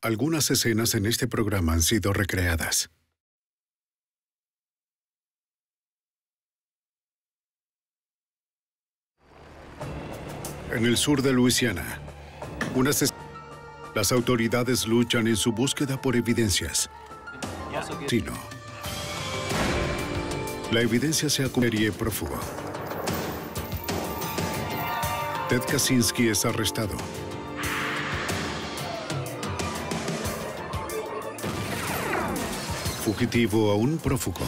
Algunas escenas en este programa han sido recreadas. En el sur de Luisiana, las autoridades luchan en su búsqueda por evidencias. La evidencia se acumula prófugo. Ted Kaczynski es arrestado. Fugitivo a un prófugo.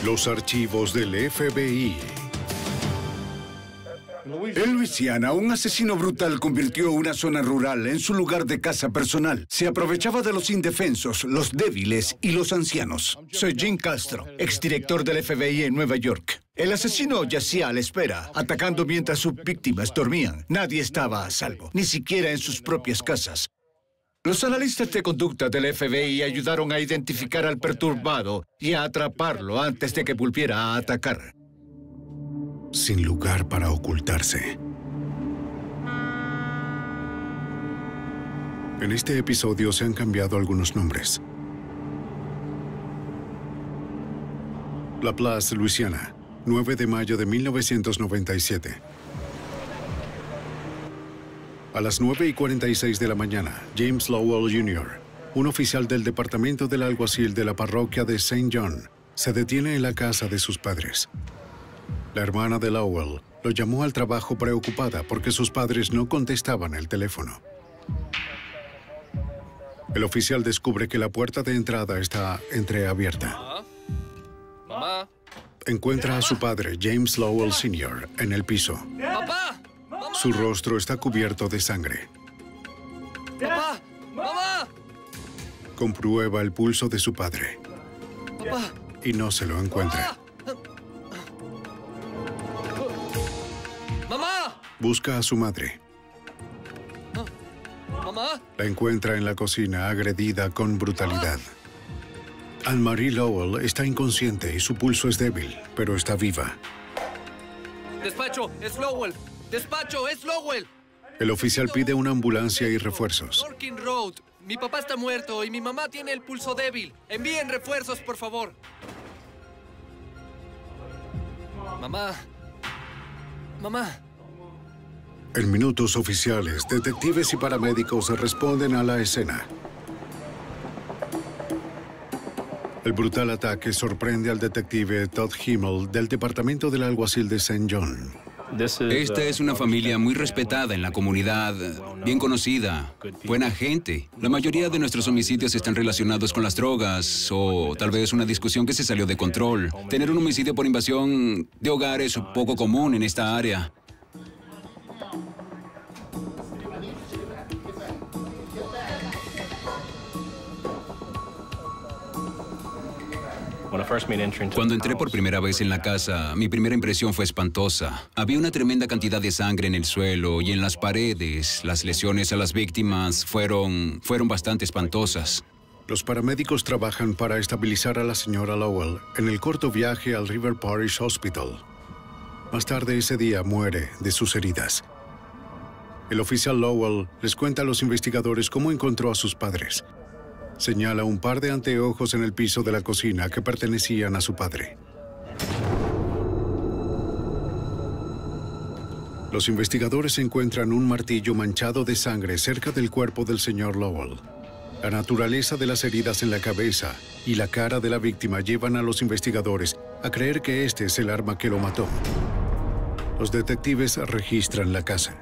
Los archivos del FBI. En Luisiana, un asesino brutal convirtió una zona rural en su lugar de caza personal. Se aprovechaba de los indefensos, los débiles y los ancianos. Soy Jim Castro, exdirector del FBI en Nueva York. El asesino yacía a la espera, atacando mientras sus víctimas dormían. Nadie estaba a salvo, ni siquiera en sus propias casas. Los analistas de conducta del FBI ayudaron a identificar al perturbado y a atraparlo antes de que volviera a atacar. Sin lugar para ocultarse. En este episodio se han cambiado algunos nombres. Laplace, Luisiana, 9 de mayo de 1997. A las 9:46 de la mañana, James Lowell Jr., un oficial del departamento del alguacil de la parroquia de St. John, se detiene en la casa de sus padres. La hermana de Lowell lo llamó al trabajo preocupada porque sus padres no contestaban el teléfono. El oficial descubre que la puerta de entrada está entreabierta. Mamá. Encuentra a su padre, James Lowell Sr., en el piso. ¡Papá! Su rostro está cubierto de sangre. ¡Papá! ¡Mamá! Comprueba el pulso de su padre. ¡Papá! Y no se lo encuentra. ¡Mamá! Busca a su madre. ¿Mamá? La encuentra en la cocina, agredida con brutalidad. Anne-Marie Lowell está inconsciente y su pulso es débil, pero está viva. ¡Despacho! ¡Es Lowell! ¡Despacho! ¡Es Lowell! El oficial pide una ambulancia y refuerzos. Dorking Road. Mi papá está muerto y mi mamá tiene el pulso débil. Envíen refuerzos, por favor. Mamá. Mamá. En minutos oficiales, detectives y paramédicos responden a la escena. El brutal ataque sorprende al detective Todd Himmel del departamento del alguacil de St. John. Esta es una familia muy respetada en la comunidad, bien conocida, buena gente. La mayoría de nuestros homicidios están relacionados con las drogas o tal vez una discusión que se salió de control. Tener un homicidio por invasión de hogar es poco común en esta área. Cuando entré por primera vez en la casa, mi primera impresión fue espantosa. Había una tremenda cantidad de sangre en el suelo y en las paredes. Las lesiones a las víctimas fueron bastante espantosas. Los paramédicos trabajan para estabilizar a la señora Lowell en el corto viaje al River Parish Hospital. Más tarde ese día muere de sus heridas. El oficial Lowell les cuenta a los investigadores cómo encontró a sus padres. Señala un par de anteojos en el piso de la cocina que pertenecían a su padre. Los investigadores encuentran un martillo manchado de sangre cerca del cuerpo del señor Lowell. La naturaleza de las heridas en la cabeza y la cara de la víctima llevan a los investigadores a creer que este es el arma que lo mató. Los detectives registran la casa.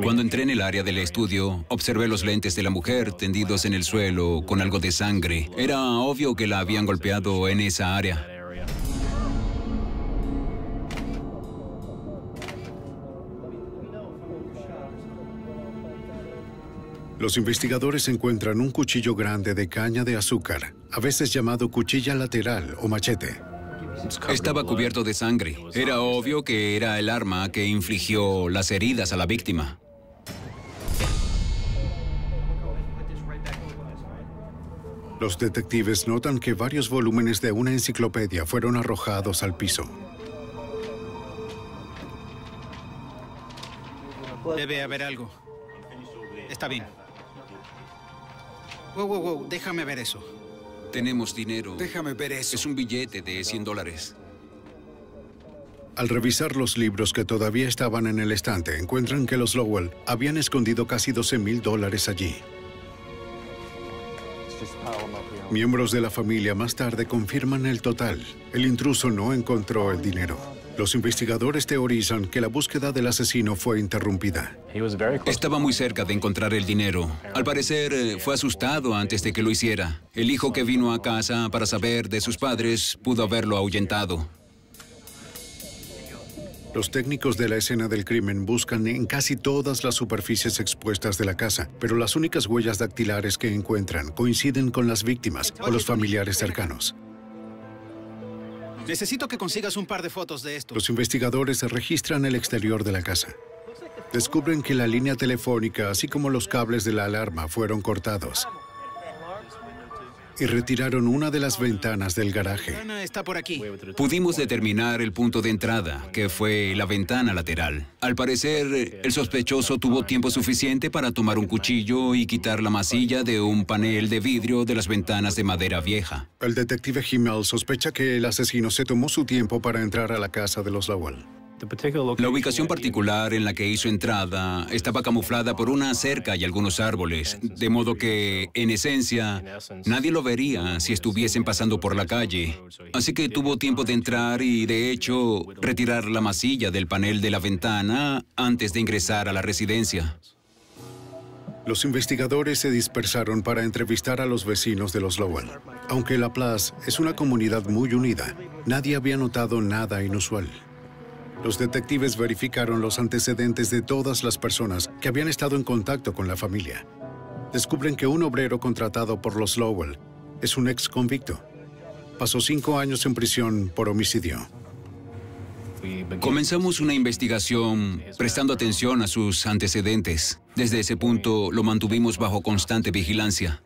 Cuando entré en el área del estudio, observé los lentes de la mujer tendidos en el suelo con algo de sangre. Era obvio que la habían golpeado en esa área. Los investigadores encuentran un cuchillo grande de caña de azúcar, a veces llamado cuchilla lateral o machete. Estaba cubierto de sangre. Era obvio que era el arma que infligió las heridas a la víctima. Los detectives notan que varios volúmenes de una enciclopedia fueron arrojados al piso. Debe haber algo. Está bien. Wow, déjame ver eso. Tenemos dinero. Déjame ver eso. Es un billete de $100. Al revisar los libros que todavía estaban en el estante, encuentran que los Lowell habían escondido casi $12,000 allí. Miembros de la familia más tarde confirman el total. El intruso no encontró el dinero. Los investigadores teorizan que la búsqueda del asesino fue interrumpida. Estaba muy cerca de encontrar el dinero. Al parecer, fue asustado antes de que lo hiciera. El hijo que vino a casa para saber de sus padres pudo haberlo ahuyentado. Los técnicos de la escena del crimen buscan en casi todas las superficies expuestas de la casa, pero las únicas huellas dactilares que encuentran coinciden con las víctimas o los familiares cercanos. Necesito que consigas un par de fotos de esto. Los investigadores registran el exterior de la casa. Descubren que la línea telefónica, así como los cables de la alarma, fueron cortados. Y retiraron una de las ventanas del garaje. Ana está por aquí. Pudimos determinar el punto de entrada, que fue la ventana lateral. Al parecer, el sospechoso tuvo tiempo suficiente para tomar un cuchillo y quitar la masilla de un panel de vidrio de las ventanas de madera vieja. El detective Himmel sospecha que el asesino se tomó su tiempo para entrar a la casa de los Lowell. La ubicación particular en la que hizo entrada estaba camuflada por una cerca y algunos árboles, de modo que, en esencia, nadie lo vería si estuviesen pasando por la calle. Así que tuvo tiempo de entrar y, de hecho, retirar la masilla del panel de la ventana antes de ingresar a la residencia. Los investigadores se dispersaron para entrevistar a los vecinos de los Lowell. Aunque La Place es una comunidad muy unida, nadie había notado nada inusual. Los detectives verificaron los antecedentes de todas las personas que habían estado en contacto con la familia. Descubren que un obrero contratado por los Lowell es un ex convicto. Pasó 5 años en prisión por homicidio. Comenzamos una investigación prestando atención a sus antecedentes. Desde ese punto lo mantuvimos bajo constante vigilancia.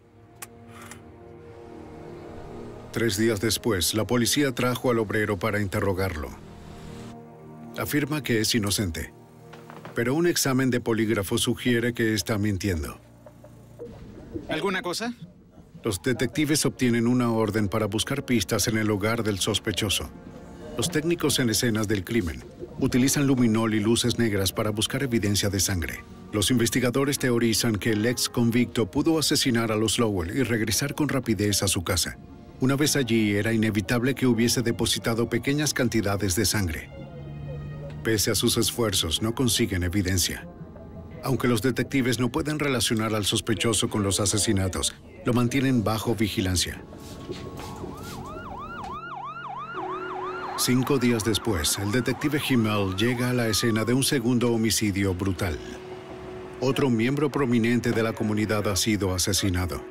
3 días después, la policía trajo al obrero para interrogarlo. Afirma que es inocente, pero un examen de polígrafo sugiere que está mintiendo. ¿Alguna cosa? Los detectives obtienen una orden para buscar pistas en el hogar del sospechoso. Los técnicos en escenas del crimen utilizan luminol y luces negras para buscar evidencia de sangre. Los investigadores teorizan que el ex convicto pudo asesinar a los Lowell y regresar con rapidez a su casa. Una vez allí, era inevitable que hubiese depositado pequeñas cantidades de sangre. Pese a sus esfuerzos, no consiguen evidencia. Aunque los detectives no pueden relacionar al sospechoso con los asesinatos, lo mantienen bajo vigilancia. 5 días después, el detective Himmel llega a la escena de un segundo homicidio brutal. Otro miembro prominente de la comunidad ha sido asesinado.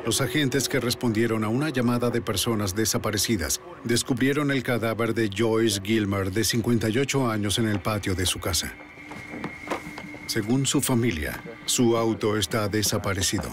Los agentes que respondieron a una llamada de personas desaparecidas descubrieron el cadáver de Joyce Gilmer, de 58 años, en el patio de su casa. Según su familia, su auto está desaparecido.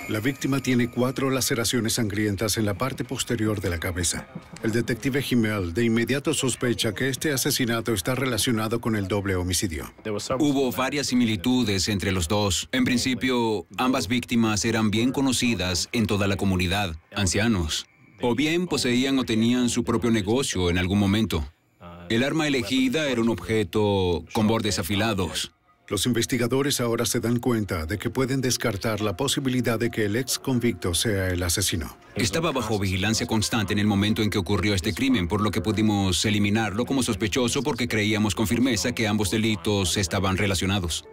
La víctima tiene 4 laceraciones sangrientas en la parte posterior de la cabeza. El detective Himmel de inmediato sospecha que este asesinato está relacionado con el doble homicidio. Hubo varias similitudes entre los dos. En principio, ambas víctimas eran bien conocidas en toda la comunidad, ancianos. O bien poseían o tenían su propio negocio en algún momento. El arma elegida era un objeto con bordes afilados. Los investigadores ahora se dan cuenta de que pueden descartar la posibilidad de que el ex convicto sea el asesino. Estaba bajo vigilancia constante en el momento en que ocurrió este crimen, por lo que pudimos eliminarlo como sospechoso porque creíamos con firmeza que ambos delitos estaban relacionados.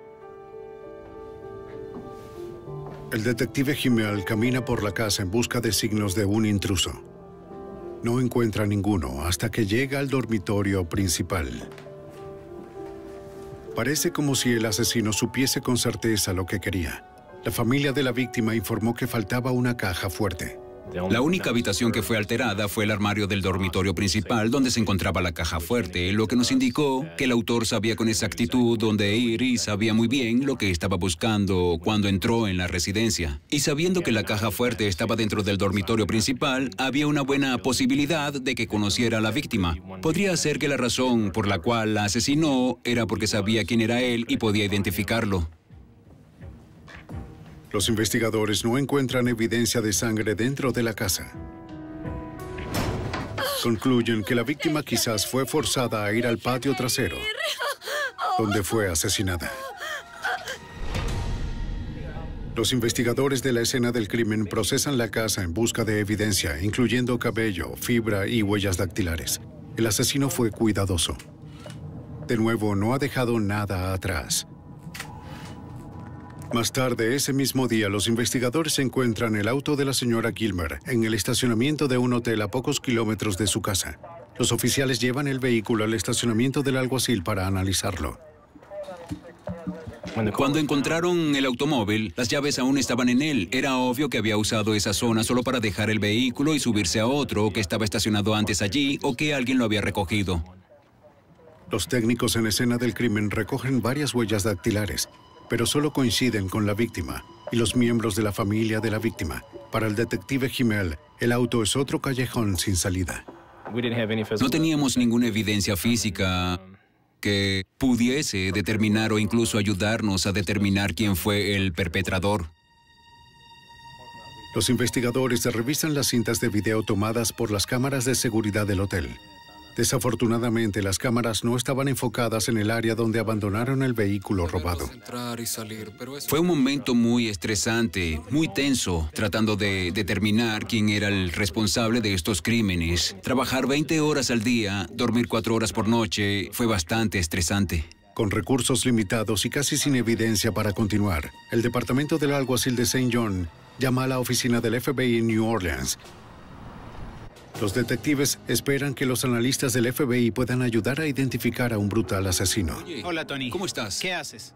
El detective Himmel camina por la casa en busca de signos de un intruso. No encuentra ninguno hasta que llega al dormitorio principal. Parece como si el asesino supiese con certeza lo que quería. La familia de la víctima informó que faltaba una caja fuerte. La única habitación que fue alterada fue el armario del dormitorio principal, donde se encontraba la caja fuerte, lo que nos indicó que el autor sabía con exactitud dónde ir y sabía muy bien lo que estaba buscando cuando entró en la residencia. Y sabiendo que la caja fuerte estaba dentro del dormitorio principal, había una buena posibilidad de que conociera a la víctima. Podría ser que la razón por la cual la asesinó era porque sabía quién era él y podía identificarlo. Los investigadores no encuentran evidencia de sangre dentro de la casa. Concluyen que la víctima quizás fue forzada a ir al patio trasero, donde fue asesinada. Los investigadores de la escena del crimen procesan la casa en busca de evidencia, incluyendo cabello, fibra y huellas dactilares. El asesino fue cuidadoso. De nuevo, no ha dejado nada atrás. Más tarde, ese mismo día, los investigadores encuentran el auto de la señora Gilmer en el estacionamiento de un hotel a pocos kilómetros de su casa. Los oficiales llevan el vehículo al estacionamiento del alguacil para analizarlo. Cuando encontraron el automóvil, las llaves aún estaban en él. Era obvio que había usado esa zona solo para dejar el vehículo y subirse a otro que estaba estacionado antes allí o que alguien lo había recogido. Los técnicos en escena del crimen recogen varias huellas dactilares, pero solo coinciden con la víctima y los miembros de la familia de la víctima. Para el detective Himmel, el auto es otro callejón sin salida. No teníamos ninguna evidencia física que pudiese determinar o incluso ayudarnos a determinar quién fue el perpetrador. Los investigadores revisan las cintas de video tomadas por las cámaras de seguridad del hotel. Desafortunadamente, las cámaras no estaban enfocadas en el área donde abandonaron el vehículo robado. Fue un momento muy estresante, muy tenso, tratando de determinar quién era el responsable de estos crímenes. Trabajar 20 horas al día, dormir 4 horas por noche, fue bastante estresante. Con recursos limitados y casi sin evidencia para continuar, el departamento del alguacil de St. John llama a la oficina del FBI en New Orleans. Los detectives esperan que los analistas del FBI puedan ayudar a identificar a un brutal asesino. Oye, Hola, Tony. ¿cómo estás? ¿Qué haces?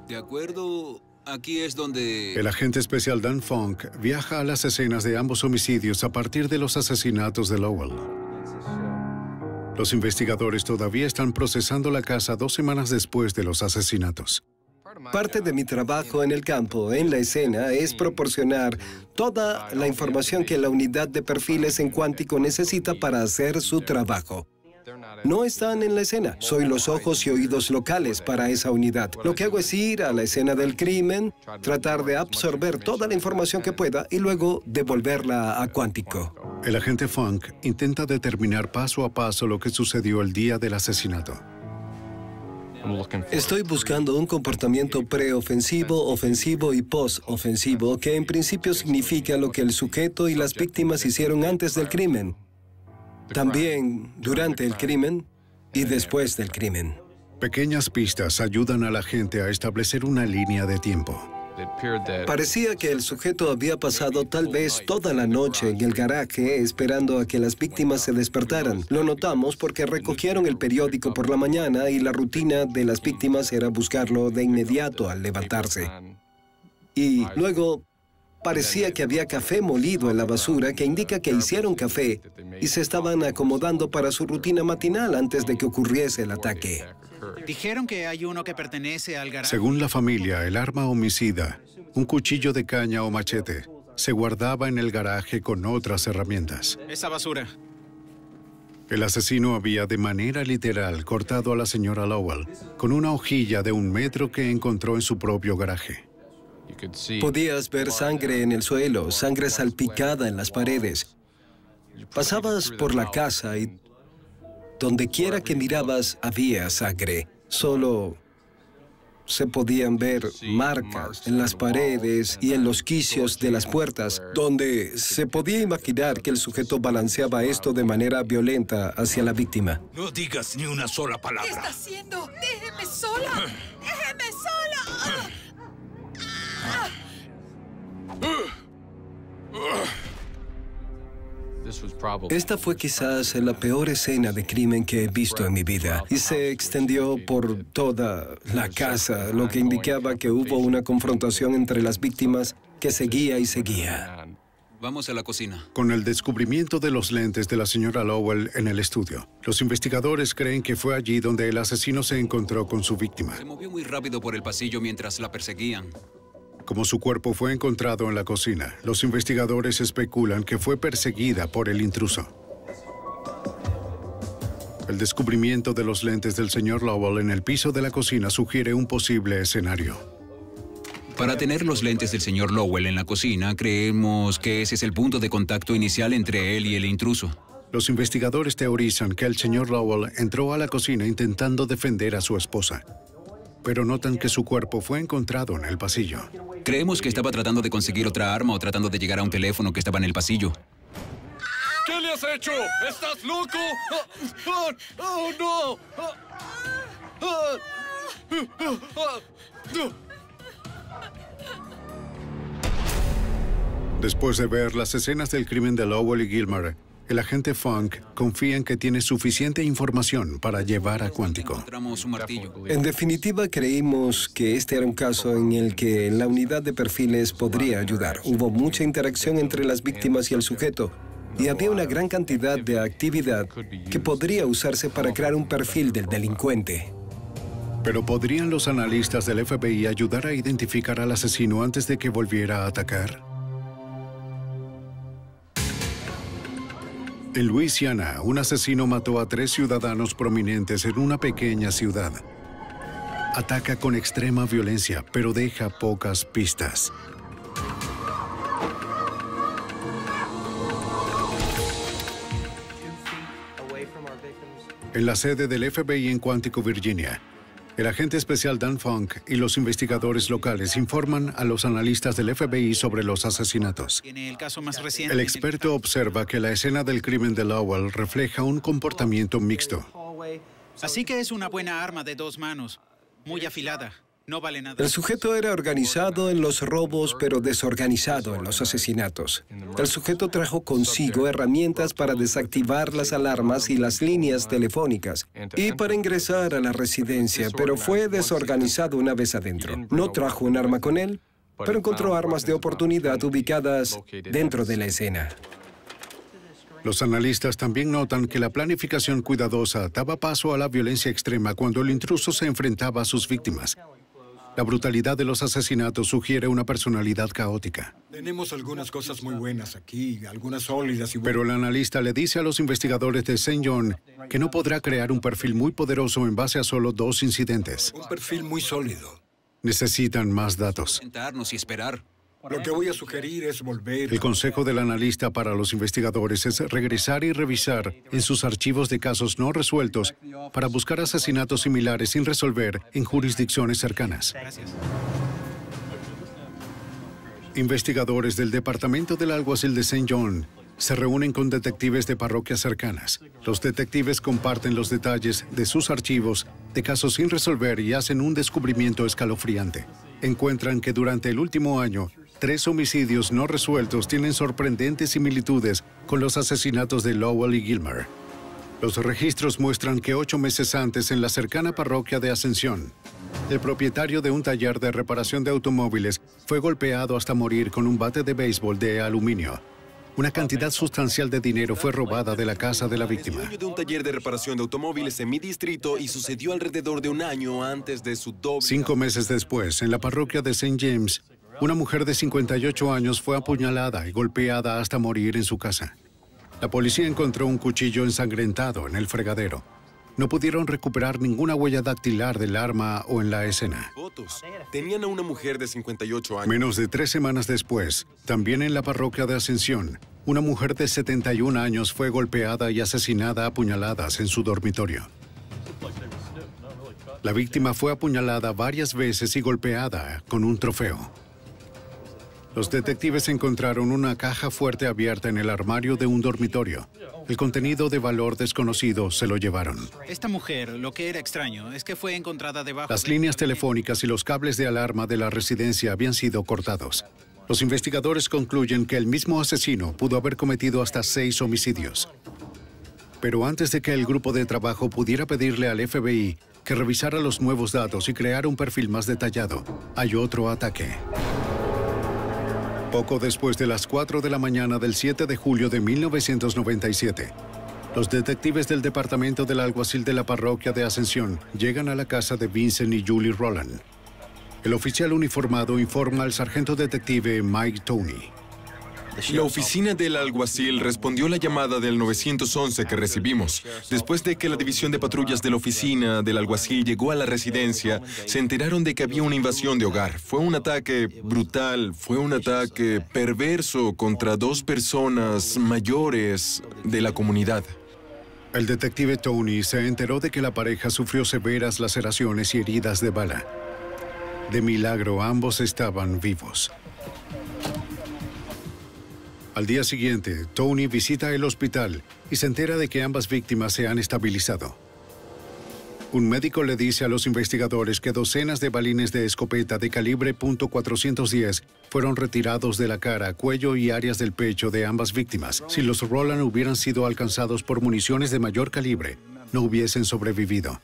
De acuerdo, aquí es donde... El agente especial Dan Funk viaja a las escenas de ambos homicidios a partir de los asesinatos de Lowell. Los investigadores todavía están procesando la casa 2 semanas después de los asesinatos. Parte de mi trabajo en el campo, en la escena, es proporcionar toda la información que la unidad de perfiles en cuántico necesita para hacer su trabajo. No están en la escena. Soy los ojos y oídos locales para esa unidad. Lo que hago es ir a la escena del crimen, tratar de absorber toda la información que pueda y luego devolverla a cuántico. El agente Funk intenta determinar paso a paso lo que sucedió el día del asesinato. Estoy buscando un comportamiento preofensivo, ofensivo y postofensivo, que en principio significa lo que el sujeto y las víctimas hicieron antes del crimen. También durante el crimen y después del crimen. Pequeñas pistas ayudan a la gente a establecer una línea de tiempo. Parecía que el sujeto había pasado tal vez toda la noche en el garaje esperando a que las víctimas se despertaran. Lo notamos porque recogieron el periódico por la mañana y la rutina de las víctimas era buscarlo de inmediato al levantarse. Y luego parecía que había café molido en la basura, que indica que hicieron café y se estaban acomodando para su rutina matinal antes de que ocurriese el ataque. Dijeron que hay uno que pertenece al garaje. Según la familia, el arma homicida, un cuchillo de caña o machete, se guardaba en el garaje con otras herramientas. Esa basura. El asesino había de manera literal cortado a la señora Lowell con una hojilla de 1 metro que encontró en su propio garaje. Podías ver sangre en el suelo, sangre salpicada en las paredes. Pasabas por la casa y donde quiera que mirabas había sangre. Solo se podían ver marcas en las paredes y en los quicios de las puertas, donde se podía imaginar que el sujeto balanceaba esto de manera violenta hacia la víctima. No digas ni una sola palabra. ¿Qué está haciendo? ¡Déjeme sola! ¡Déjeme sola! Esta fue quizás la peor escena de crimen que he visto en mi vida y se extendió por toda la casa, lo que indicaba que hubo una confrontación entre las víctimas que seguía y seguía. Vamos a la cocina. Con el descubrimiento de los lentes de la señora Lowell en el estudio, los investigadores creen que fue allí donde el asesino se encontró con su víctima. Se movió muy rápido por el pasillo mientras la perseguían. Como su cuerpo fue encontrado en la cocina, los investigadores especulan que fue perseguida por el intruso. El descubrimiento de los lentes del señor Lowell en el piso de la cocina sugiere un posible escenario. Para tener los lentes del señor Lowell en la cocina, creemos que ese es el punto de contacto inicial entre él y el intruso. Los investigadores teorizan que el señor Lowell entró a la cocina intentando defender a su esposa, pero notan que su cuerpo fue encontrado en el pasillo. Creemos que estaba tratando de conseguir otra arma o tratando de llegar a un teléfono que estaba en el pasillo. ¿Qué le has hecho? ¿Estás loco? ¡Oh, no! Después de ver las escenas del crimen de Lowell y Gilmer, el agente Funk confía en que tiene suficiente información para llevar a Cuántico. Encontramos un martillo. En definitiva, creímos que este era un caso en el que la unidad de perfiles podría ayudar. Hubo mucha interacción entre las víctimas y el sujeto, y había una gran cantidad de actividad que podría usarse para crear un perfil del delincuente. Pero ¿podrían los analistas del FBI ayudar a identificar al asesino antes de que volviera a atacar? En Luisiana, un asesino mató a 3 ciudadanos prominentes en una pequeña ciudad. Ataca con extrema violencia, pero deja pocas pistas. En la sede del FBI en Cuántico, Virginia, el agente especial Dan Funk y los investigadores locales informan a los analistas del FBI sobre los asesinatos. El experto observa que la escena del crimen de Lowell refleja un comportamiento mixto. Así que es una buena arma de 2 manos, muy afilada. No vale nada. El sujeto era organizado en los robos, pero desorganizado en los asesinatos. El sujeto trajo consigo herramientas para desactivar las alarmas y las líneas telefónicas y para ingresar a la residencia, pero fue desorganizado una vez adentro. No trajo un arma con él, pero encontró armas de oportunidad ubicadas dentro de la escena. Los analistas también notan que la planificación cuidadosa daba paso a la violencia extrema cuando el intruso se enfrentaba a sus víctimas. La brutalidad de los asesinatos sugiere una personalidad caótica. Tenemos algunas cosas muy buenas aquí, algunas sólidas y buenas. Pero el analista le dice a los investigadores de St. John que no podrá crear un perfil muy poderoso en base a solo 2 incidentes. Un perfil muy sólido. Necesitan más datos. Sentarnos y esperar. Lo que voy a sugerir es volver... El consejo del analista para los investigadores es regresar y revisar en sus archivos de casos no resueltos para buscar asesinatos similares sin resolver en jurisdicciones cercanas. Gracias. Investigadores del Departamento del Alguacil de St. John se reúnen con detectives de parroquias cercanas. Los detectives comparten los detalles de sus archivos de casos sin resolver y hacen un descubrimiento escalofriante. Encuentran que durante el último año, 3 homicidios no resueltos tienen sorprendentes similitudes con los asesinatos de Lowell y Gilmer. Los registros muestran que 8 meses antes, en la cercana parroquia de Ascensión, el propietario de un taller de reparación de automóviles fue golpeado hasta morir con un bate de béisbol de aluminio. Una cantidad sustancial de dinero fue robada de la casa de la víctima. Es dueño de un taller de reparación de automóviles en mi distrito y sucedió alrededor de un año antes de su doble... 5 meses después, en la parroquia de St. James, una mujer de 58 años fue apuñalada y golpeada hasta morir en su casa. La policía encontró un cuchillo ensangrentado en el fregadero. No pudieron recuperar ninguna huella dactilar del arma o en la escena. Fotos. Tenían a una mujer de 58 años. Menos de 3 semanas después, también en la parroquia de Ascensión, una mujer de 71 años fue golpeada y asesinada a puñaladas en su dormitorio. La víctima fue apuñalada varias veces y golpeada con un trofeo. Los detectives encontraron una caja fuerte abierta en el armario de un dormitorio. El contenido de valor desconocido se lo llevaron. Esta mujer, lo que era extraño, es que fue encontrada debajo... Las líneas telefónicas y los cables de alarma de la residencia habían sido cortados. Los investigadores concluyen que el mismo asesino pudo haber cometido hasta 6 homicidios. Pero antes de que el grupo de trabajo pudiera pedirle al FBI que revisara los nuevos datos y creara un perfil más detallado, hay otro ataque. Poco después de las 4 de la mañana del 7 de julio de 1997, los detectives del departamento del alguacil de la parroquia de Ascensión llegan a la casa de Vincent y Julie Rowland. El oficial uniformado informa al sargento detective Mike Tony. La oficina del alguacil respondió la llamada del 911 que recibimos. Después de que la división de patrullas de la oficina del alguacil llegó a la residencia, se enteraron de que había una invasión de hogar. Fue un ataque brutal, fue un ataque perverso contra 2 personas mayores de la comunidad. El detective Tony se enteró de que la pareja sufrió severas laceraciones y heridas de bala. De milagro, ambos estaban vivos. Al día siguiente, Tony visita el hospital y se entera de que ambas víctimas se han estabilizado. Un médico le dice a los investigadores que docenas de balines de escopeta de calibre .410 fueron retirados de la cara, cuello y áreas del pecho de ambas víctimas. Si los Rowland hubieran sido alcanzados por municiones de mayor calibre, no hubiesen sobrevivido.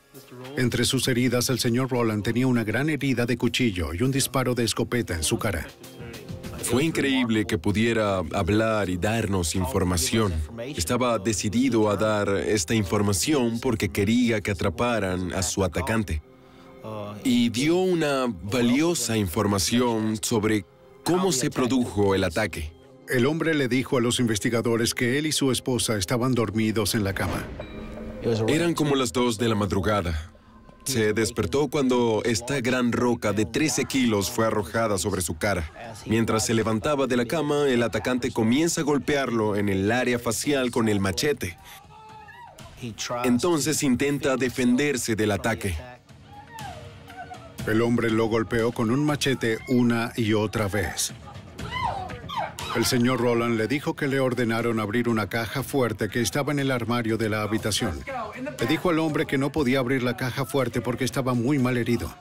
Entre sus heridas, el señor Rowland tenía una gran herida de cuchillo y un disparo de escopeta en su cara. Fue increíble que pudiera hablar y darnos información. Estaba decidido a dar esta información porque quería que atraparan a su atacante. Y dio una valiosa información sobre cómo se produjo el ataque. El hombre le dijo a los investigadores que él y su esposa estaban dormidos en la cama. Eran como las 2 de la madrugada. Se despertó cuando esta gran roca de 13 kilos fue arrojada sobre su cara. Mientras se levantaba de la cama, el atacante comienza a golpearlo en el área facial con el machete. Entonces intenta defenderse del ataque. El hombre lo golpeó con un machete una y otra vez. El señor Rowland le dijo que le ordenaron abrir una caja fuerte que estaba en el armario de la habitación. Le dijo al hombre que no podía abrir la caja fuerte porque estaba muy mal herido.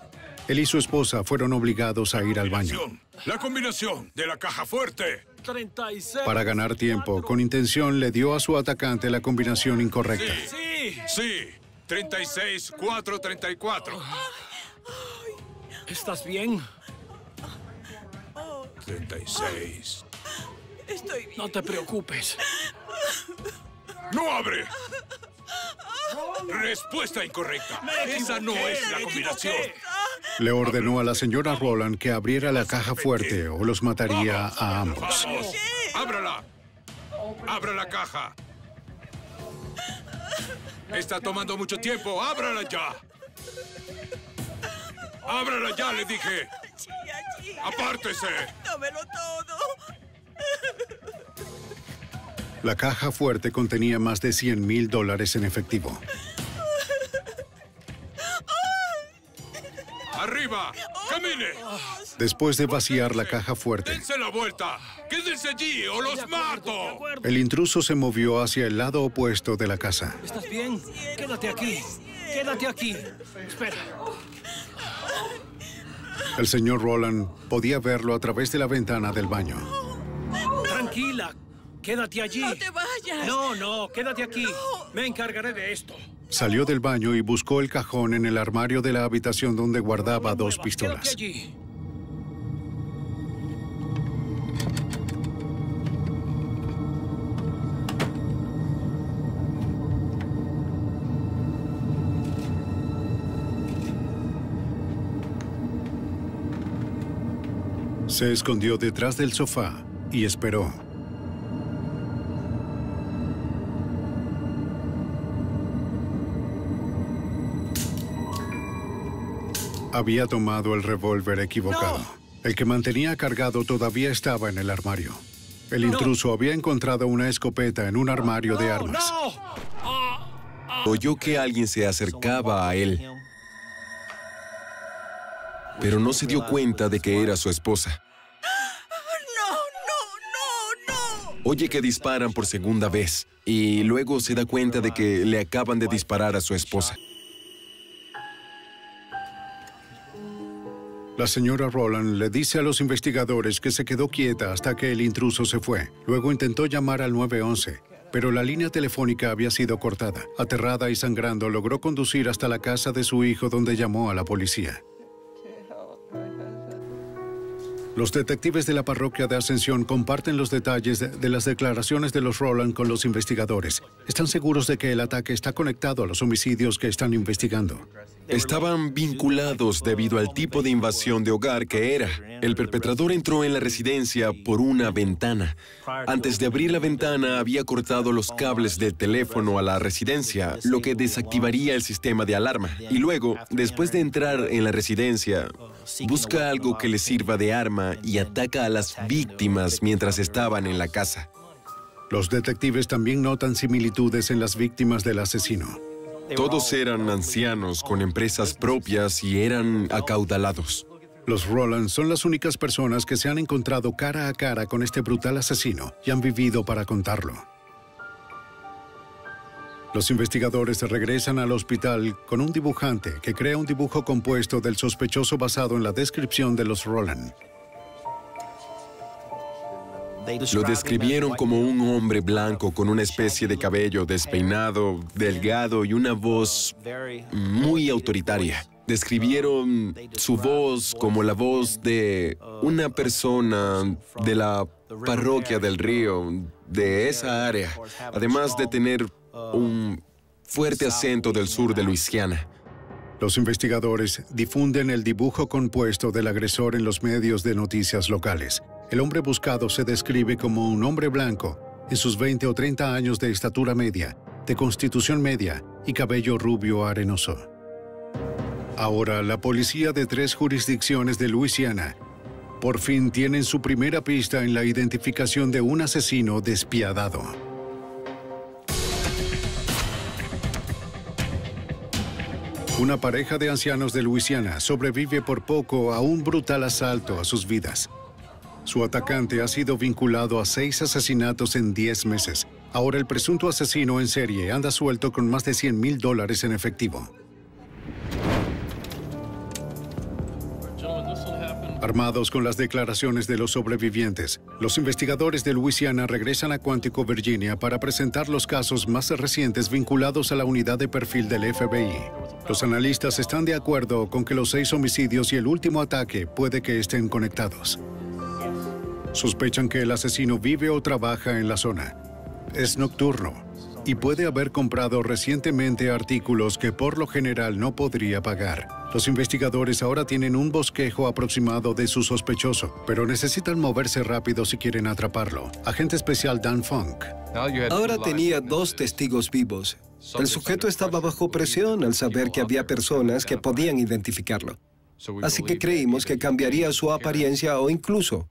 Él y su esposa fueron obligados a ir al baño. La combinación de la caja fuerte. Para ganar tiempo, con intención le dio a su atacante la combinación incorrecta. Sí. 36, 4, 34. ¿Estás bien? 36. Estoy bien. No te preocupes. ¡No abre! Respuesta incorrecta. Esa no es la combinación. Le ordenó a la señora Rowland que abriera la caja fuerte o los mataría a ambos. ¡Vamos! ¡Ábrala! ¡Abra la caja! Está tomando mucho tiempo. ¡Ábrala ya! ¡Ábrala ya, le dije! ¡Apártese! ¡Dámelo todo! La caja fuerte contenía más de $100,000 en efectivo. ¡Arriba! ¡Camine! Después de vaciar la caja fuerte, ¡Dense la vuelta! ¡Quédense allí o los mato! el intruso se movió hacia el lado opuesto de la casa. ¿Estás bien? Quédate aquí. Quédate aquí. Espera. El señor Rowland podía verlo a través de la ventana del baño. Tranquila. Quédate allí. ¡No te vayas! No, quédate aquí. Me encargaré de esto. Salió del baño y buscó el cajón en el armario de la habitación donde guardaba 2 pistolas. Quédate allí. Se escondió detrás del sofá y esperó. Había tomado el revólver equivocado. ¡No! El que mantenía cargado todavía estaba en el armario. El intruso había encontrado una escopeta en un armario de armas. Oyó que alguien se acercaba a él, pero no se dio cuenta de que era su esposa. ¡No! Oye que disparan por segunda vez y luego se da cuenta de que le acaban de disparar a su esposa. La señora Rowland le dice a los investigadores que se quedó quieta hasta que el intruso se fue. Luego intentó llamar al 911, pero la línea telefónica había sido cortada. Aterrada y sangrando, logró conducir hasta la casa de su hijo, donde llamó a la policía. Los detectives de la parroquia de Ascensión comparten los detalles de las declaraciones de los Roland con los investigadores. Están seguros de que el ataque está conectado a los homicidios que están investigando. Estaban vinculados debido al tipo de invasión de hogar que era. El perpetrador entró en la residencia por una ventana. Antes de abrir la ventana, había cortado los cables del teléfono a la residencia, lo que desactivaría el sistema de alarma. Y luego, después de entrar en la residencia, busca algo que le sirva de arma y ataca a las víctimas mientras estaban en la casa. Los detectives también notan similitudes en las víctimas del asesino. Todos eran ancianos con empresas propias y eran acaudalados. Los Roland son las únicas personas que se han encontrado cara a cara con este brutal asesino y han vivido para contarlo. Los investigadores regresan al hospital con un dibujante que crea un dibujo compuesto del sospechoso basado en la descripción de los Roland. Lo describieron como un hombre blanco con una especie de cabello despeinado, delgado y una voz muy autoritaria. Describieron su voz como la voz de una persona de la parroquia del río, de esa área, además de tener un fuerte acento del sur de Luisiana. Los investigadores difunden el dibujo compuesto del agresor en los medios de noticias locales. El hombre buscado se describe como un hombre blanco, en sus 20 o 30 años de estatura media, de constitución media y cabello rubio arenoso. Ahora, la policía de 3 jurisdicciones de Luisiana por fin tienen su primera pista en la identificación de un asesino despiadado. Una pareja de ancianos de Luisiana sobrevive por poco a un brutal asalto a sus vidas. Su atacante ha sido vinculado a 6 asesinatos en 10 meses. Ahora el presunto asesino en serie anda suelto con más de $100,000 en efectivo. Armados con las declaraciones de los sobrevivientes, los investigadores de Luisiana regresan a Quantico, Virginia, para presentar los casos más recientes vinculados a la unidad de perfil del FBI. Los analistas están de acuerdo con que los 6 homicidios y el último ataque puede que estén conectados. Sospechan que el asesino vive o trabaja en la zona. Es nocturno y puede haber comprado recientemente artículos que por lo general no podría pagar. Los investigadores ahora tienen un bosquejo aproximado de su sospechoso, pero necesitan moverse rápido si quieren atraparlo. Agente especial Dan Funk. Ahora tenía 2 testigos vivos. El sujeto estaba bajo presión al saber que había personas que podían identificarlo. Así que creímos que cambiaría su apariencia o incluso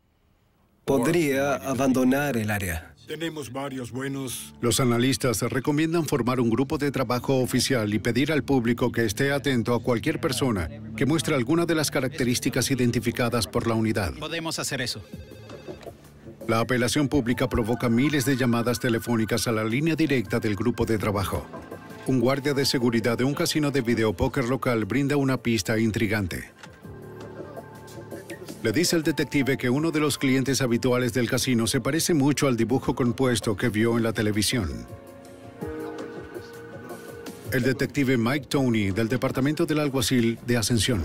podría abandonar el área. Tenemos varios buenos. Los analistas recomiendan formar un grupo de trabajo oficial y pedir al público que esté atento a cualquier persona que muestre alguna de las características identificadas por la unidad. Podemos hacer eso. La apelación pública provoca miles de llamadas telefónicas a la línea directa del grupo de trabajo. Un guardia de seguridad de un casino de videopóker local brinda una pista intrigante. Le dice al detective que uno de los clientes habituales del casino se parece mucho al dibujo compuesto que vio en la televisión. El detective Mike Tony, del Departamento del Alguacil de Ascensión.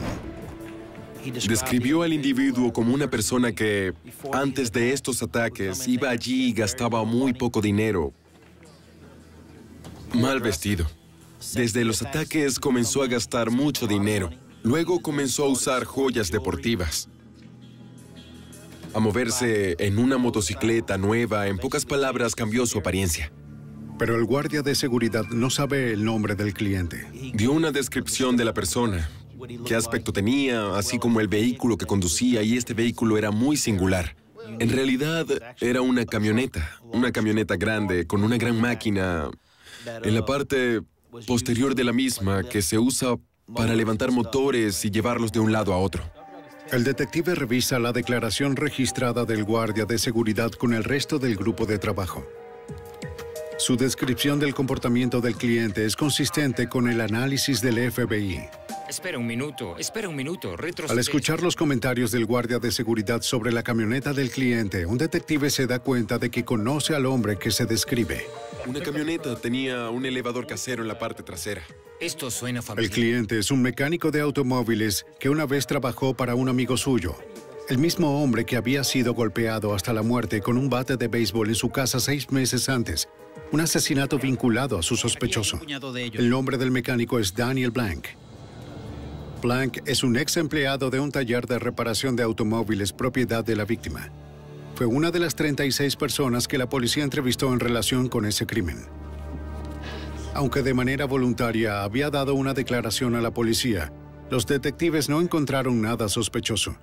Describió al individuo como una persona que, antes de estos ataques, iba allí y gastaba muy poco dinero. Mal vestido. Desde los ataques comenzó a gastar mucho dinero. Luego comenzó a usar joyas deportivas. A moverse en una motocicleta nueva, en pocas palabras, cambió su apariencia. Pero el guardia de seguridad no sabe el nombre del cliente. Dio una descripción de la persona, qué aspecto tenía, así como el vehículo que conducía, y este vehículo era muy singular. En realidad, era una camioneta grande, con una gran máquina en la parte posterior de la misma que se usa para levantar motores y llevarlos de un lado a otro. El detective revisa la declaración registrada del guardia de seguridad con el resto del grupo de trabajo. Su descripción del comportamiento del cliente es consistente con el análisis del FBI. Espera un minuto, Al escuchar los comentarios del guardia de seguridad sobre la camioneta del cliente, un detective se da cuenta de que conoce al hombre que se describe. Una camioneta tenía un elevador casero en la parte trasera. Esto suena familiar. El cliente es un mecánico de automóviles que una vez trabajó para un amigo suyo. el mismo hombre que había sido golpeado hasta la muerte con un bate de béisbol en su casa 6 meses antes. Un asesinato vinculado a su sospechoso. El nombre del mecánico es Daniel Blank. Blank es un ex empleado de un taller de reparación de automóviles propiedad de la víctima. Fue una de las 36 personas que la policía entrevistó en relación con ese crimen. Aunque de manera voluntaria había dado una declaración a la policía, los detectives no encontraron nada sospechoso.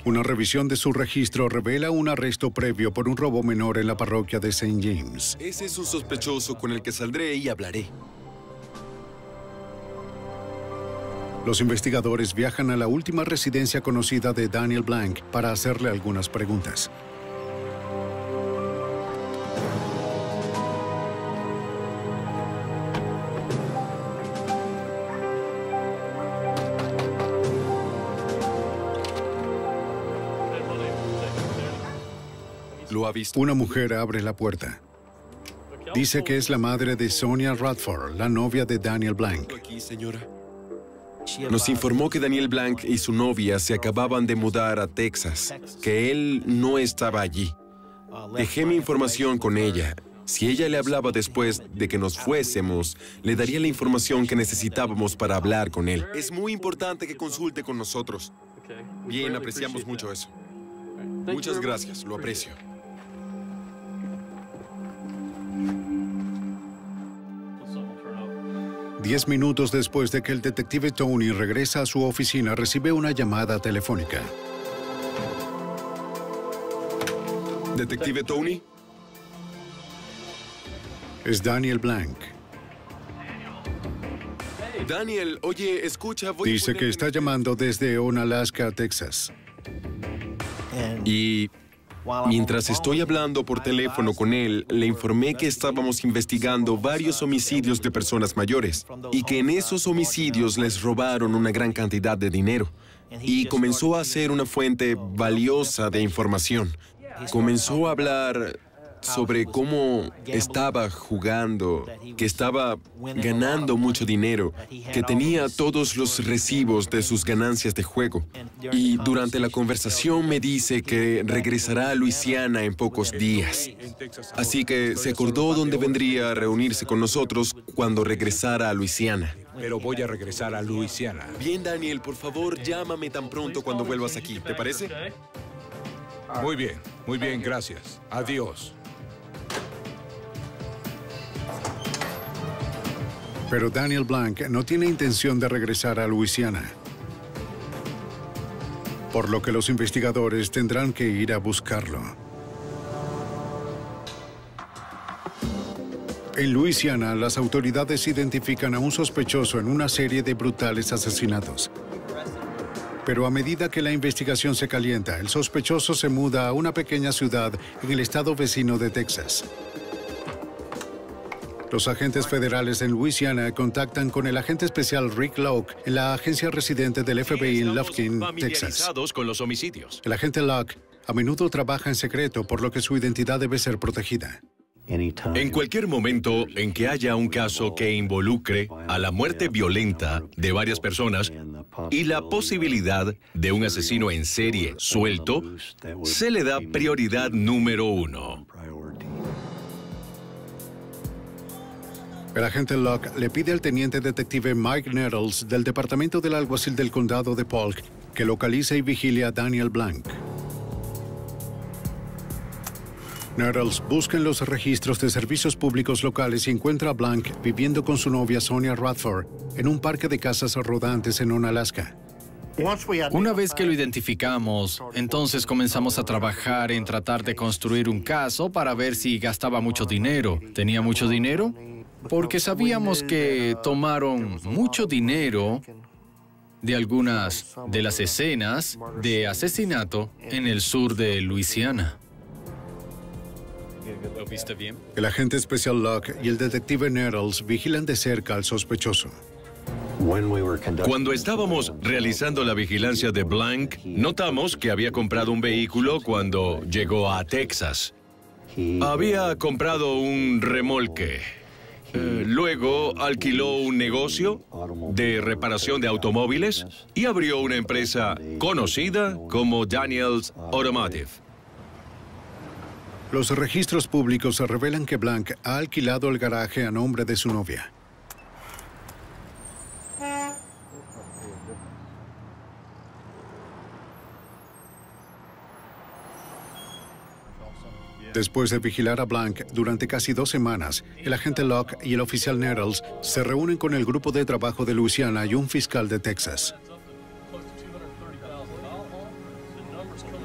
Una revisión de su registro revela un arresto previo por un robo menor en la parroquia de St. James. Ese es un sospechoso con el que saldré y hablaré. Los investigadores viajan a la última residencia conocida de Daniel Blank para hacerle algunas preguntas. ¿Lo ha visto? Una mujer abre la puerta. Dice que es la madre de Sonia Radford, la novia de Daniel Blank. Aquí, señora. Nos informó que Daniel Blank y su novia se acababan de mudar a Texas, que él no estaba allí. Dejé mi información con ella. Si ella le hablaba después de que nos fuésemos, le daría la información que necesitábamos para hablar con él. Es muy importante que consulte con nosotros. Bien, apreciamos mucho eso. Muchas gracias, lo aprecio. 10 minutos después de que el detective Tony regresa a su oficina, recibe una llamada telefónica. ¿Detective Tony? Es Daniel Blank. Daniel, oye, escucha, Dice que está llamando desde Onalaska, Texas. Y mientras estoy hablando por teléfono con él, le informé que estábamos investigando varios homicidios de personas mayores y que en esos homicidios les robaron una gran cantidad de dinero. Y comenzó a ser una fuente valiosa de información. Comenzó a hablar sobre cómo estaba jugando, que estaba ganando mucho dinero, que tenía todos los recibos de sus ganancias de juego. Y durante la conversación me dice que regresará a Luisiana en pocos días. Así que se acordó dónde vendría a reunirse con nosotros cuando regresara a Luisiana. Pero voy a regresar a Luisiana. Bien, Daniel, por favor, llámame tan pronto cuando vuelvas aquí. ¿Te parece? Muy bien, gracias. Adiós. Pero Daniel Blank no tiene intención de regresar a Luisiana, por lo que los investigadores tendrán que ir a buscarlo. En Luisiana, las autoridades identifican a un sospechoso en una serie de brutales asesinatos. Pero a medida que la investigación se calienta, el sospechoso se muda a una pequeña ciudad en el estado vecino de Texas. Los agentes federales en Luisiana contactan con el agente especial Rick Locke en la agencia residente del FBI en Lufkin, Texas. Con los homicidios. El agente Locke a menudo trabaja en secreto, por lo que su identidad debe ser protegida. En cualquier momento en que haya un caso que involucre a la muerte violenta de varias personas y la posibilidad de un asesino en serie suelto, se le da prioridad número 1. El agente Locke le pide al teniente detective Mike Nettles del Departamento del Alguacil del Condado de Polk que localice y vigile a Daniel Blank. Nettles busca en los registros de servicios públicos locales y encuentra a Blank viviendo con su novia Sonia Radford en un parque de casas rodantes en Onalaska. Una vez que lo identificamos, entonces comenzamos a trabajar en tratar de construir un caso para ver si gastaba mucho dinero. ¿Tenía mucho dinero? Porque sabíamos que tomaron mucho dinero de algunas de las escenas de asesinato en el sur de Luisiana. ¿Lo viste bien? El agente especial Locke y el detective Nettles vigilan de cerca al sospechoso. Cuando estábamos realizando la vigilancia de Blank, notamos que había comprado un vehículo cuando llegó a Texas. Había comprado un remolque Luego alquiló un negocio de reparación de automóviles y abrió una empresa conocida como Daniels Automotive. Los registros públicos revelan que Blank ha alquilado el garaje a nombre de su novia. Después de vigilar a Blank durante casi 2 semanas, el agente Locke y el oficial Nettles se reúnen con el grupo de trabajo de Luisiana y un fiscal de Texas.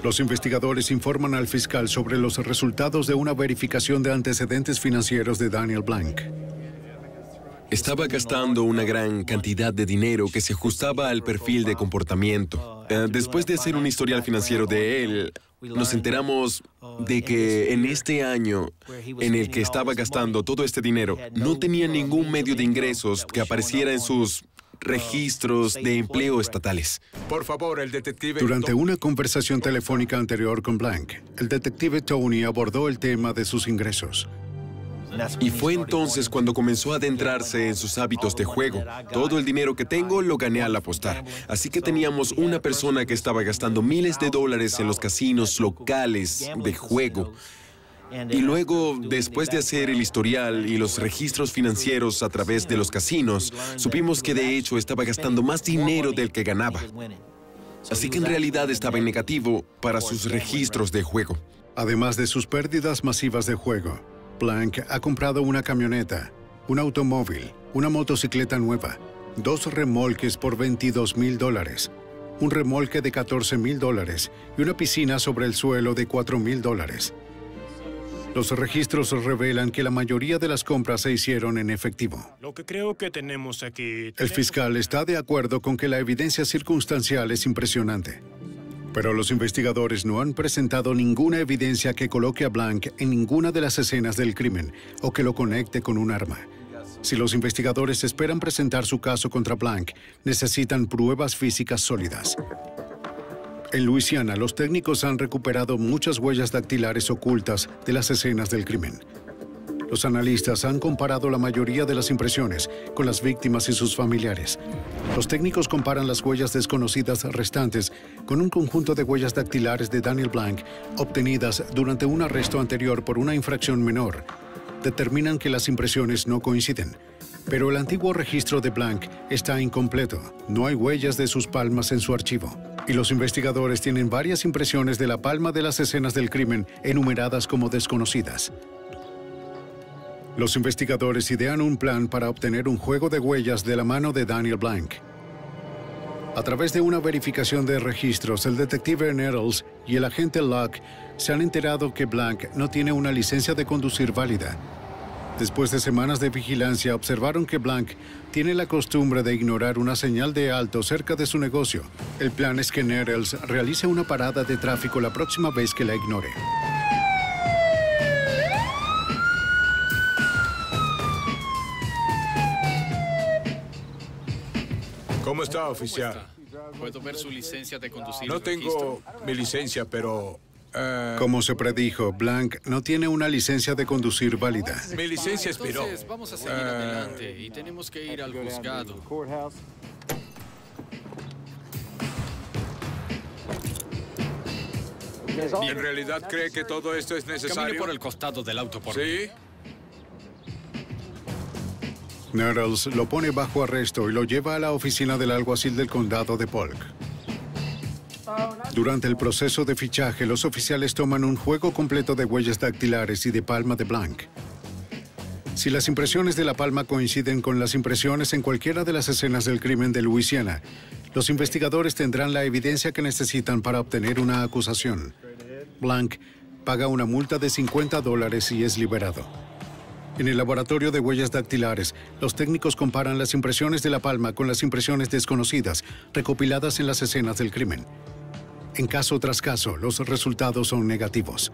Los investigadores informan al fiscal sobre los resultados de una verificación de antecedentes financieros de Daniel Blank. Estaba gastando una gran cantidad de dinero que se ajustaba al perfil de comportamiento. Después de hacer un historial financiero de él, nos enteramos de que en este año en el que estaba gastando todo este dinero, no tenía ningún medio de ingresos que apareciera en sus registros de empleo estatales. Por favor, el detective... Durante una conversación telefónica anterior con Blank, el detective Tony abordó el tema de sus ingresos. Y fue entonces cuando comenzó a adentrarse en sus hábitos de juego. Todo el dinero que tengo lo gané al apostar. Así que teníamos una persona que estaba gastando miles de dólares en los casinos locales de juego. Y luego, después de hacer el historial y los registros financieros a través de los casinos, supimos que de hecho estaba gastando más dinero del que ganaba. Así que en realidad estaba en negativo para sus registros de juego. Además de sus pérdidas masivas de juego, Blank ha comprado una camioneta, un automóvil, una motocicleta nueva, 2 remolques por $22,000, un remolque de $14,000 y una piscina sobre el suelo de $4,000. Los registros revelan que la mayoría de las compras se hicieron en efectivo. Lo que creo que tenemos aquí... El fiscal está de acuerdo con que la evidencia circunstancial es impresionante. Pero los investigadores no han presentado ninguna evidencia que coloque a Blank en ninguna de las escenas del crimen o que lo conecte con un arma. Si los investigadores esperan presentar su caso contra Blank, necesitan pruebas físicas sólidas. En Luisiana, los técnicos han recuperado muchas huellas dactilares ocultas de las escenas del crimen. Los analistas han comparado la mayoría de las impresiones con las víctimas y sus familiares. Los técnicos comparan las huellas desconocidas restantes con un conjunto de huellas dactilares de Daniel Blank obtenidas durante un arresto anterior por una infracción menor. Determinan que las impresiones no coinciden. Pero el antiguo registro de Blank está incompleto. No hay huellas de sus palmas en su archivo. Y los investigadores tienen varias impresiones de la palma de las escenas del crimen enumeradas como desconocidas. Los investigadores idean un plan para obtener un juego de huellas de la mano de Daniel Blank. A través de una verificación de registros, el detective Nettles y el agente Locke se han enterado que Blank no tiene una licencia de conducir válida. Después de semanas de vigilancia, observaron que Blank tiene la costumbre de ignorar una señal de alto cerca de su negocio. El plan es que Nettles realice una parada de tráfico la próxima vez que la ignore. ¿Cómo está, oficial? ¿Puedo ver su licencia de conducir? No tengo mi licencia, pero... Como se predijo, Blank no tiene una licencia de conducir válida. Mi licencia expiró. Entonces, vamos a seguir adelante y tenemos que ir al juzgado. ¿Y en realidad cree que todo esto es necesario? Camine por el costado del auto, por ¿Sí? Nettles lo pone bajo arresto y lo lleva a la oficina del alguacil del condado de Polk. Durante el proceso de fichaje, los oficiales toman un juego completo de huellas dactilares y de palma de Blank. Si las impresiones de la palma coinciden con las impresiones en cualquiera de las escenas del crimen de Luisiana, los investigadores tendrán la evidencia que necesitan para obtener una acusación. Blank paga una multa de $50 y es liberado. En el laboratorio de huellas dactilares, los técnicos comparan las impresiones de la palma con las impresiones desconocidas recopiladas en las escenas del crimen. En caso tras caso, los resultados son negativos.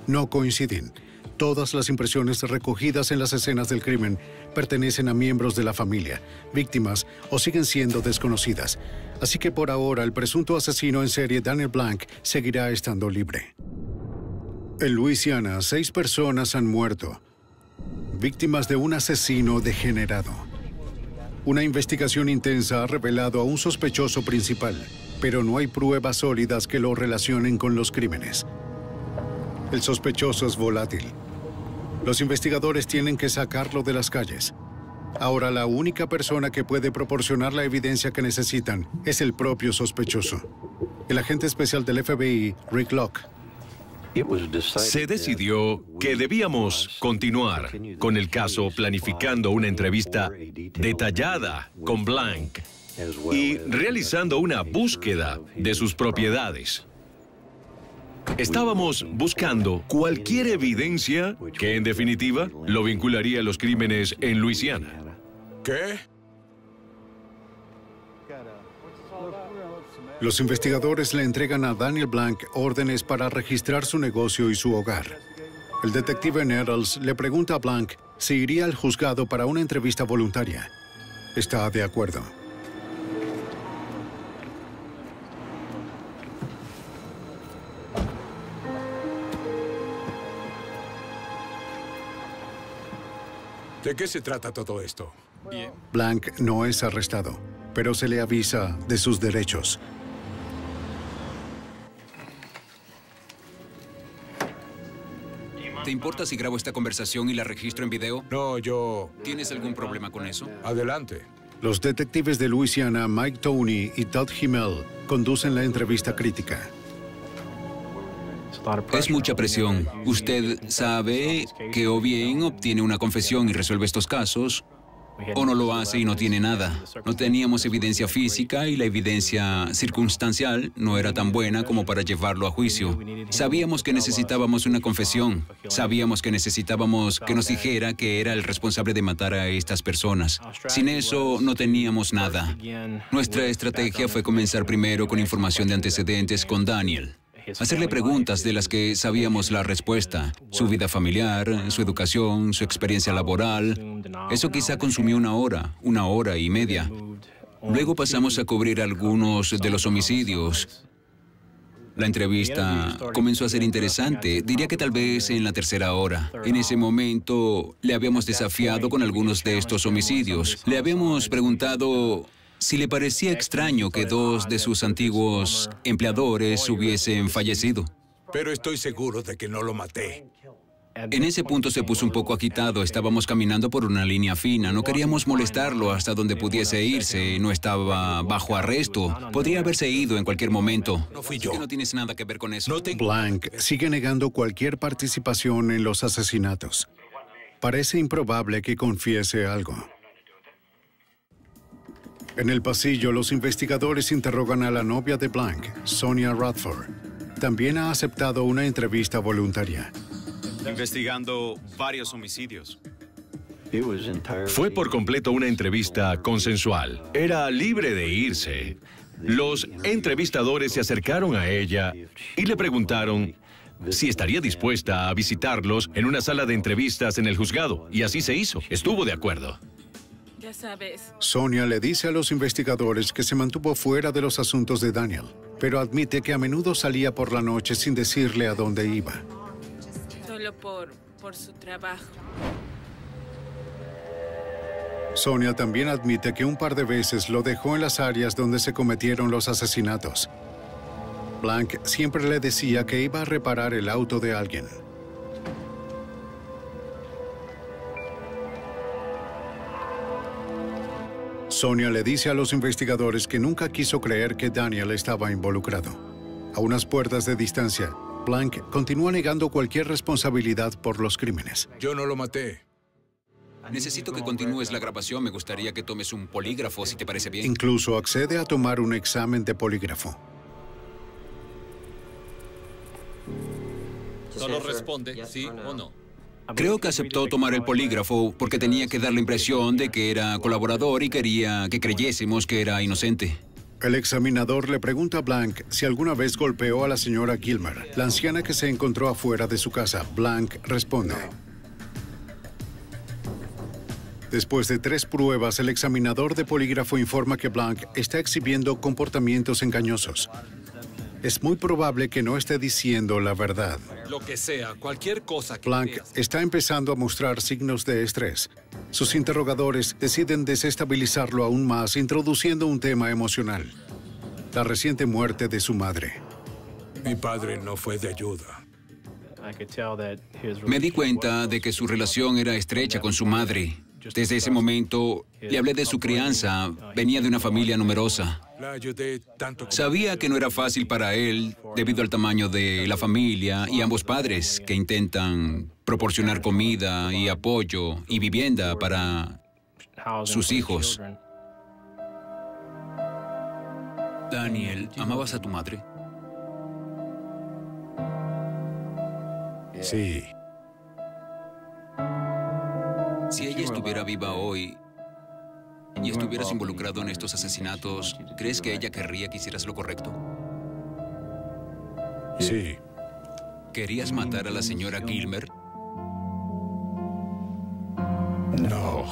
No coinciden. Todas las impresiones recogidas en las escenas del crimen pertenecen a miembros de la familia, víctimas o siguen siendo desconocidas. Así que por ahora el presunto asesino en serie Daniel Blank seguirá estando libre. En Luisiana, 6 personas han muerto. víctimas de un asesino degenerado. Una investigación intensa ha revelado a un sospechoso principal, pero no hay pruebas sólidas que lo relacionen con los crímenes. El sospechoso es volátil. Los investigadores tienen que sacarlo de las calles. Ahora la única persona que puede proporcionar la evidencia que necesitan es el propio sospechoso. El agente especial del FBI, Rick Locke. Se decidió que debíamos continuar con el caso planificando una entrevista detallada con Blank y realizando una búsqueda de sus propiedades. Estábamos buscando cualquier evidencia que, en definitiva, lo vincularía a los crímenes en Luisiana. ¿Qué? Los investigadores le entregan a Daniel Blank órdenes para registrar su negocio y su hogar. El detective Nettles le pregunta a Blank si iría al juzgado para una entrevista voluntaria. Está de acuerdo. ¿De qué se trata todo esto? Blank no es arrestado, pero se le avisa de sus derechos. ¿Te importa si grabo esta conversación y la registro en video? No, yo... ¿Tienes algún problema con eso? Adelante. Los detectives de Luisiana, Mike Tony y Todd Himmel, conducen la entrevista crítica. Es mucha presión. Usted sabe que o bien obtiene una confesión y resuelve estos casos, o no lo hace y no tiene nada. No teníamos evidencia física y la evidencia circunstancial no era tan buena como para llevarlo a juicio. Sabíamos que necesitábamos una confesión. Sabíamos que necesitábamos que nos dijera que era el responsable de matar a estas personas. Sin eso no teníamos nada. Nuestra estrategia fue comenzar primero con información de antecedentes con Daniel. Hacerle preguntas de las que sabíamos la respuesta, su vida familiar, su educación, su experiencia laboral. Eso quizá consumió una hora y media. Luego pasamos a cubrir algunos de los homicidios. La entrevista comenzó a ser interesante, diría que tal vez en la tercera hora. En ese momento le habíamos desafiado con algunos de estos homicidios. Le habíamos preguntado si le parecía extraño que 2 de sus antiguos empleadores hubiesen fallecido. Pero estoy seguro de que no lo maté. En ese punto se puso un poco agitado. Estábamos caminando por una línea fina. No queríamos molestarlo hasta donde pudiese irse. No estaba bajo arresto. Podría haberse ido en cualquier momento. No fui yo. No tienes nada que ver con eso. Blank sigue negando cualquier participación en los asesinatos. Parece improbable que confiese algo. En el pasillo, los investigadores interrogan a la novia de Blank, Sonia Radford. También ha aceptado una entrevista voluntaria. Investigando varios homicidios. Fue por completo una entrevista consensual. Era libre de irse. Los entrevistadores se acercaron a ella y le preguntaron si estaría dispuesta a visitarlos en una sala de entrevistas en el juzgado. Y así se hizo. Estuvo de acuerdo. Ya sabes. Sonia le dice a los investigadores que se mantuvo fuera de los asuntos de Daniel, pero admite que a menudo salía por la noche sin decirle a dónde iba. Solo por su trabajo. Sonia también admite que un par de veces lo dejó en las áreas donde se cometieron los asesinatos. Blank siempre le decía que iba a reparar el auto de alguien. Sonia le dice a los investigadores que nunca quiso creer que Daniel estaba involucrado. A unas puertas de distancia, Blank continúa negando cualquier responsabilidad por los crímenes. Yo no lo maté. Necesito que continúes la grabación. Me gustaría que tomes un polígrafo, si te parece bien. Incluso accede a tomar un examen de polígrafo. Solo responde sí o no. Creo que aceptó tomar el polígrafo porque tenía que dar la impresión de que era colaborador y quería que creyésemos que era inocente. El examinador le pregunta a Blank si alguna vez golpeó a la señora Gilmer, la anciana que se encontró afuera de su casa. Blank responde. Después de 3 pruebas, el examinador de polígrafo informa que Blank está exhibiendo comportamientos engañosos. Es muy probable que no esté diciendo la verdad. Lo que sea, cualquier cosa que Blanc veas. está empezando a mostrar signos de estrés. Sus interrogadores deciden desestabilizarlo aún más, introduciendo un tema emocional: la reciente muerte de su madre. Mi padre no fue de ayuda. Me di cuenta de que su relación era estrecha con su madre. Desde ese momento, le hablé de su crianza. Venía de una familia numerosa. La ayudé tanto como... Sabía que no era fácil para él debido al tamaño de la familia y ambos padres que intentan proporcionar comida y apoyo y vivienda para sus hijos. Daniel, ¿amabas a tu madre? Sí. Si ella estuviera viva hoy y estuvieras involucrado en estos asesinatos, ¿crees que ella querría que hicieras lo correcto? Sí. ¿Querías matar a la señora Gilmer? No.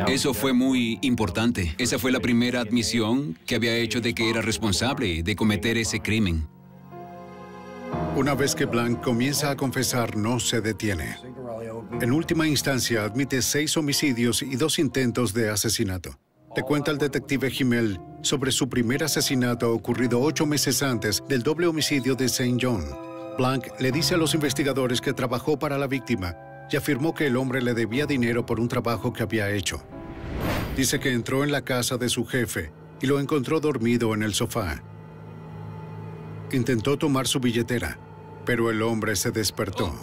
Eso fue muy importante. Esa fue la primera admisión que había hecho de que era responsable de cometer ese crimen. Una vez que Blanc comienza a confesar, no se detiene. En última instancia, admite 6 homicidios y 2 intentos de asesinato. Le cuenta al detective Himmel sobre su primer asesinato ocurrido 8 meses antes del doble homicidio de St. John. Blanc le dice a los investigadores que trabajó para la víctima y afirmó que el hombre le debía dinero por un trabajo que había hecho. Dice que entró en la casa de su jefe y lo encontró dormido en el sofá. Intentó tomar su billetera, pero el hombre se despertó.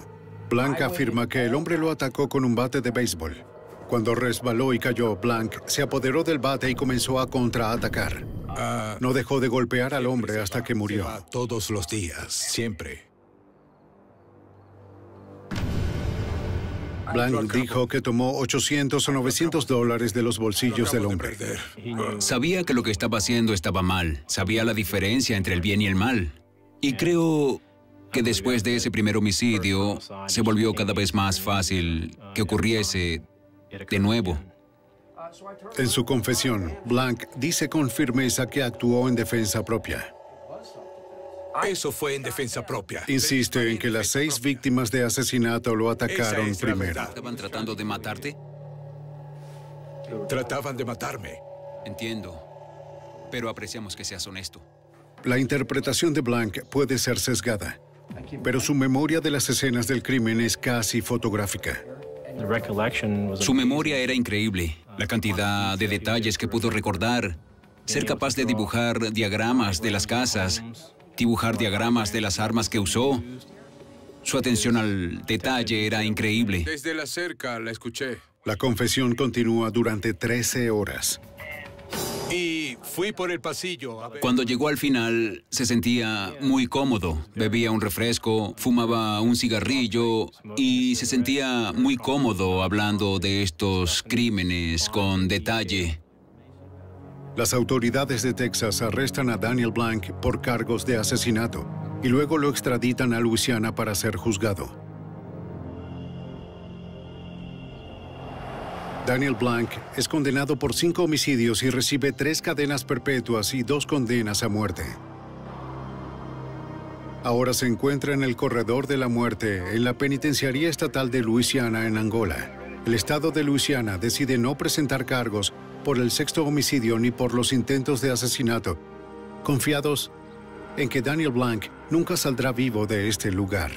Blanc afirma que el hombre lo atacó con un bate de béisbol. Cuando resbaló y cayó, Blanc se apoderó del bate y comenzó a contraatacar. No dejó de golpear al hombre hasta que murió. Todos los días, siempre. Blanc dijo que tomó $800 o $900 de los bolsillos del hombre. Sabía que lo que estaba haciendo estaba mal. Sabía la diferencia entre el bien y el mal. Y creo que después de ese primer homicidio, se volvió cada vez más fácil que ocurriese de nuevo. En su confesión, Blanc dice con firmeza que actuó en defensa propia. Eso fue en defensa propia. Insiste en que las 6 víctimas de asesinato lo atacaron Esa es la primero. verdad. ¿Estaban tratando de matarte? Trataban de matarme. Entiendo. Pero apreciamos que seas honesto. La interpretación de Blanc puede ser sesgada, pero su memoria de las escenas del crimen es casi fotográfica. Su memoria era increíble. La cantidad de detalles que pudo recordar. Ser capaz de dibujar diagramas de las casas. Dibujar diagramas de las armas que usó. Su atención al detalle era increíble. Desde la cerca la escuché. La confesión continúa durante 13 horas. Y fui por el pasillo a ver... Cuando llegó al final, se sentía muy cómodo. Bebía un refresco, fumaba un cigarrillo y se sentía muy cómodo hablando de estos crímenes con detalle. Las autoridades de Texas arrestan a Daniel Blanc por cargos de asesinato y luego lo extraditan a Luisiana para ser juzgado. Daniel Blanc es condenado por 5 homicidios y recibe 3 cadenas perpetuas y 2 condenas a muerte. Ahora se encuentra en el corredor de la muerte en la penitenciaría estatal de Luisiana en Angola. El estado de Luisiana decide no presentar cargos por el 6º homicidio ni por los intentos de asesinato, confiados en que Daniel Blanc nunca saldrá vivo de este lugar.